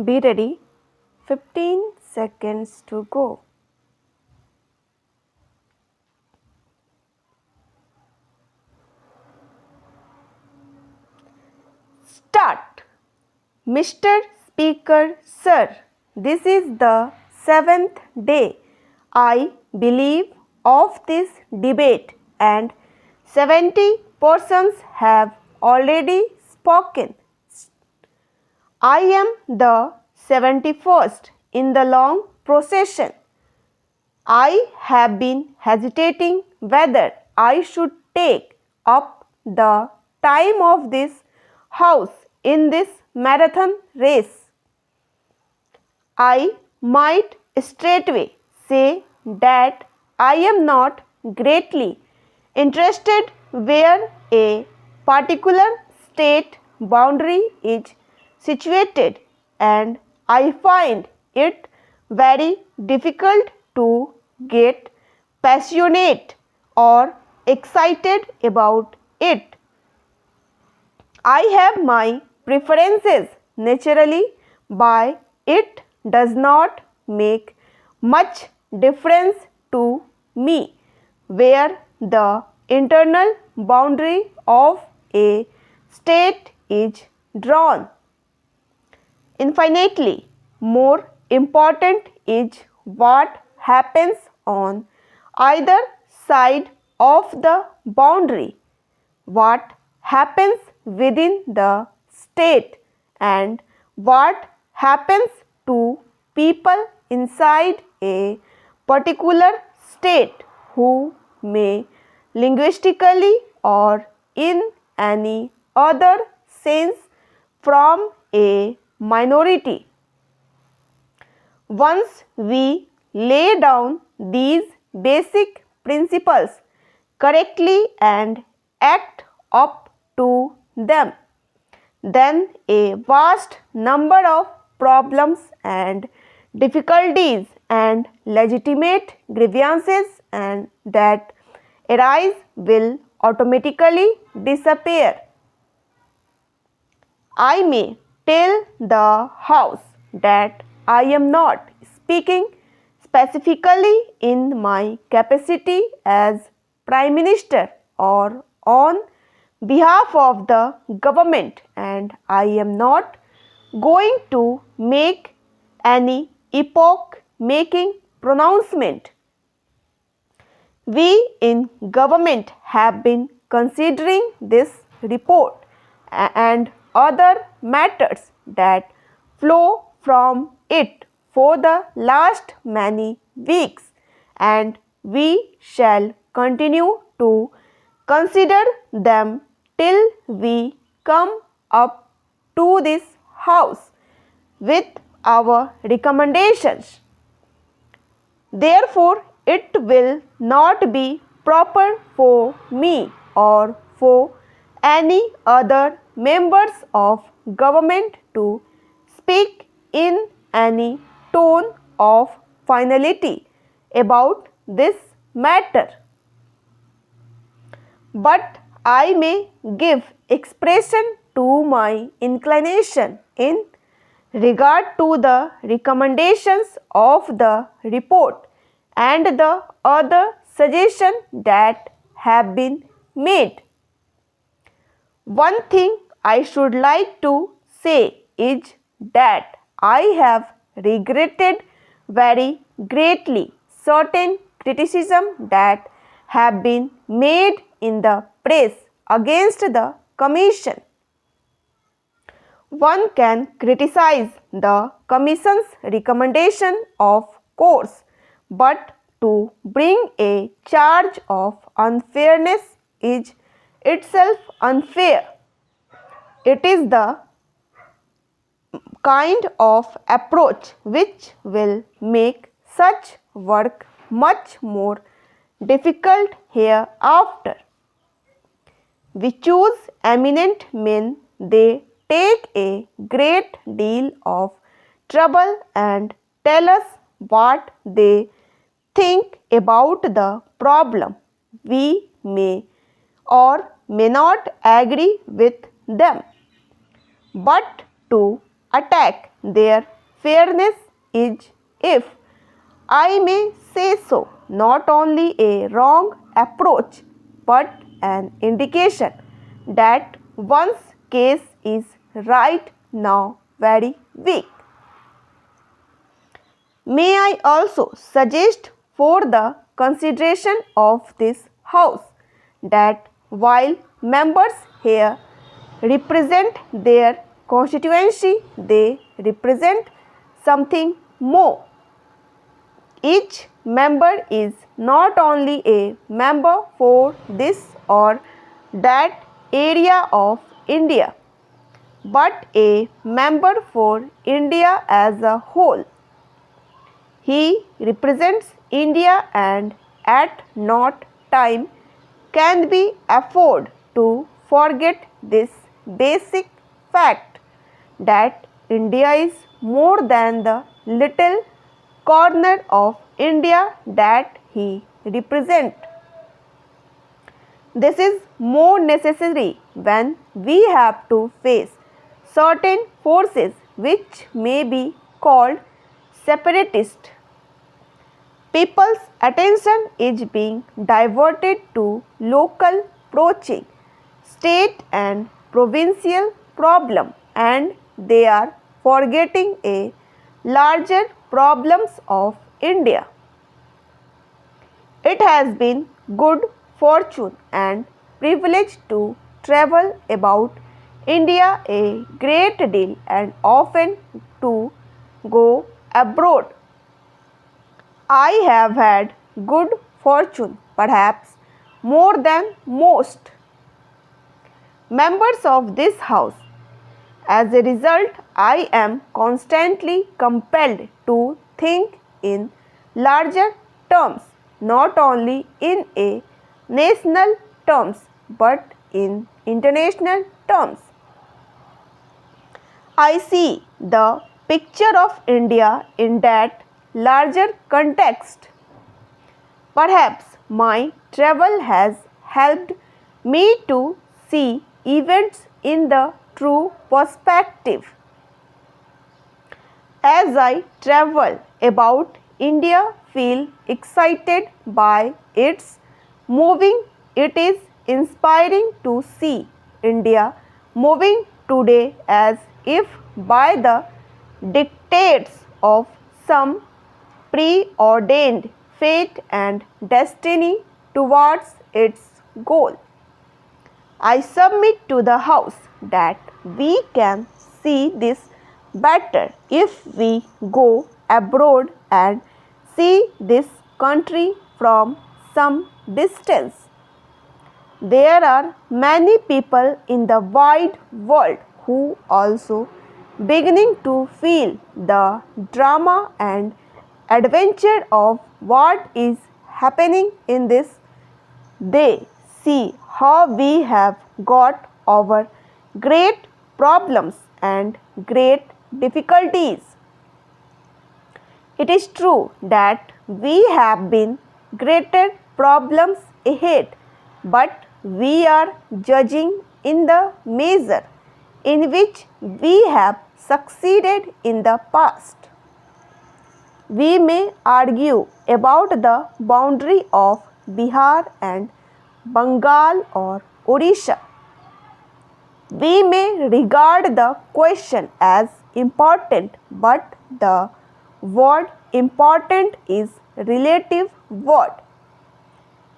Be ready. 15 seconds to go. Start. Mr. Speaker, sir, this is the 7th day, I believe, of this debate, and 70 persons have already spoken. I am the 71st in the long procession. I have been hesitating whether I should take up the time of this house in this marathon race. I might straightway say that I am not greatly interested where a particular state boundary is situated, and I find it very difficult to get passionate or excited about it. I have my preferences naturally, but it does not make much difference to me where the internal boundary of a state is drawn. Infinitely more important is what happens on either side of the boundary, what happens within the state, and what happens to people inside a particular state who may linguistically or in any other sense from a minority. Once we lay down these basic principles correctly and act up to them, then a vast number of problems and difficulties and legitimate grievances and that arise will automatically disappear. I may tell the House that I am not speaking specifically in my capacity as Prime Minister or on behalf of the government, and I am not going to make any epoch making pronouncement. We in government have been considering this report and other matters that flow from it for the last many weeks, and we shall continue to consider them till we come up to this house with our recommendations. Therefore, it will not be proper for me or for any other members of government to speak in any tone of finality about this matter. But I may give expression to my inclination in regard to the recommendations of the report and the other suggestions that have been made. One thing I should like to say is that I have regretted very greatly certain criticism that have been made in the press against the Commission. One can criticize the Commission's recommendation, of course, but to bring a charge of unfairness is itself unfair. It is the kind of approach which will make such work much more difficult hereafter. We choose eminent men, they take a great deal of trouble and tell us what they think about the problem. We may or may not agree with them, but to attack their fairness is, if I may say so, not only a wrong approach but an indication that one's case is right now very weak. May I also suggest for the consideration of this House that while members here represent their constituency, they represent something more. Each member is not only a member for this or that area of India, but a member for India as a whole. He represents India and at not time can be afford to forget this basic fact that India is more than the little corner of India that he represents. This is more necessary when we have to face certain forces which may be called separatist. People's attention is being diverted to local approaching state and provincial problem, and they are forgetting a larger problems of India. It has been good fortune and privilege to travel about India a great deal and often to go abroad. I have had good fortune, perhaps more than most members of this House. As a result, I am constantly compelled to think in larger terms, not only in a national terms but in international terms. I see the picture of India in that larger context. Perhaps my travel has helped me to see events in the true perspective. As I travel about India, feel excited by its moving. It is inspiring to see India moving today as if by the dictates of some preordained fate and destiny towards its goal. I submit to the House that we can see this better if we go abroad and see this country from some distance. There are many people in the wide world who also beginning to feel the drama and adventure of what is happening in this. They see how we have got over great problems and great difficulties. It is true that we have been greater problems ahead, but we are judging in the measure in which we have succeeded in the past. We may argue about the boundary of Bihar and Bengal or Odisha. We may regard the question as important, but the word important is relative word.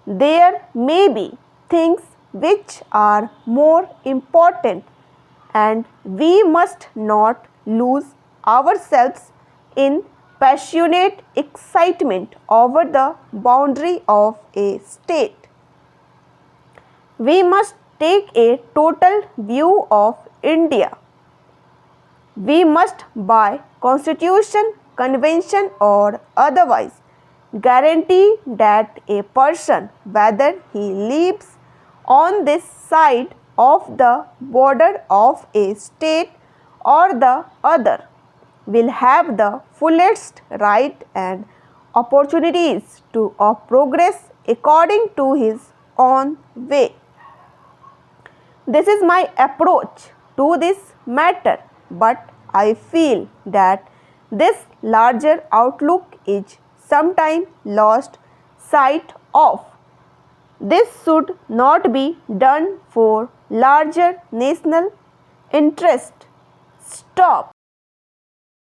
There may be things which are more important, and we must not lose ourselves in passionate excitement over the boundary of a state. We must take a total view of India. We must, by constitution, convention or otherwise, guarantee that a person, whether he lives on this side of the border of a state or the other, will have the fullest right and opportunities to progress according to his own way. This is my approach to this matter, but I feel that this larger outlook is sometimes lost sight of. This should not be done for larger national interest. Stop.